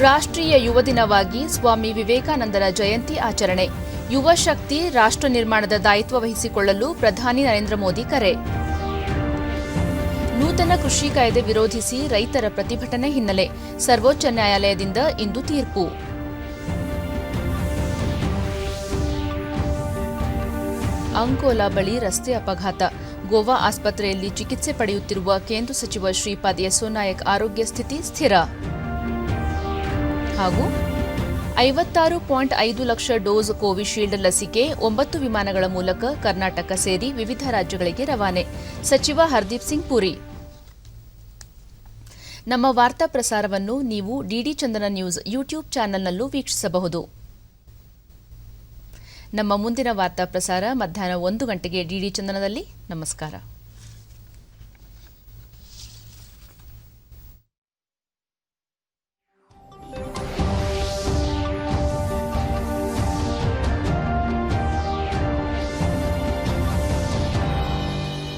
ರಾಷ್ಟ್ರೀಯ ಯುವ ದಿನವಾಗಿ ಸ್ವಾಮಿ ವಿವೇಕಾನಂದರ ಜಯಂತಿ ಆಚರಣೆ, ಯುವ ಶಕ್ತಿ ರಾಷ್ಟ್ರ ನಿರ್ಮಾಣದ ದಾಯಿತ್ವ ವಹಿಸಿಕೊಳ್ಳಲು ಪ್ರಧಾನಿ ನರೇಂದ್ರ ಮೋದಿ ಕರೆ. ನೂತನ ಕೃಷಿ ಕಾಯ್ದೆ ವಿರೋಧಿಸಿ ರೈತರ ಪ್ರತಿಭಟನೆ ಹಿನ್ನೆಲೆ ಸರ್ವೋಚ್ಚ ನ್ಯಾಯಾಲಯದಿಂದ ಇಂದು ತೀರ್ಪು. ಅಂಕೋಲಾ ಬಳಿ ರಸ್ತೆ ಅಪಘಾತ. ಗೋವಾ ಆಸ್ಪತ್ರೆಯಲ್ಲಿ ಚಿಕಿತ್ಸೆ ಪಡೆಯುತ್ತಿರುವ ಕೇಂದ್ರ ಸಚಿವ ಶ್ರೀಪಾದ್ ಯೆಸ್ಸೋ ನಾಯಕ್ ಆರೋಗ್ಯ ಸ್ಥಿತಿ ಸ್ಥಿರ. ಹಾಗೂ 56.5 ಲಕ್ಷ ಡೋಸ್ ಕೋವಿಶೀಲ್ಡ್ ಲಸಿಕೆ 9 ವಿಮಾನಗಳ ಮೂಲಕ ಕರ್ನಾಟಕ ಸೇರಿ ವಿವಿಧ ರಾಜ್ಯಗಳಿಗೆ ರವಾನೆ. ಸಚಿವ ಹರ್ದೀಪ್ ಸಿಂಗ್ ಪುರಿ. ನಮ್ಮ ವಾರ್ತಾ ಪ್ರಸಾರವನ್ನು ನೀವು ಡಿಡಿ ಚಂದನ ನ್ಯೂಸ್ ಯೂಟ್ಯೂಬ್ ಚಾನೆಲ್ನಲ್ಲೂ ವೀಕ್ಷಿಸಬಹುದು. ನಮ್ಮ ಮುಂದಿನ ವಾರ್ತಾ ಪ್ರಸಾರ ಮಧ್ಯಾಹ್ನ 1 ಗಂಟೆಗೆ ಡಿಡಿ ಚಂದನದಲ್ಲಿ. ನಮಸ್ಕಾರ.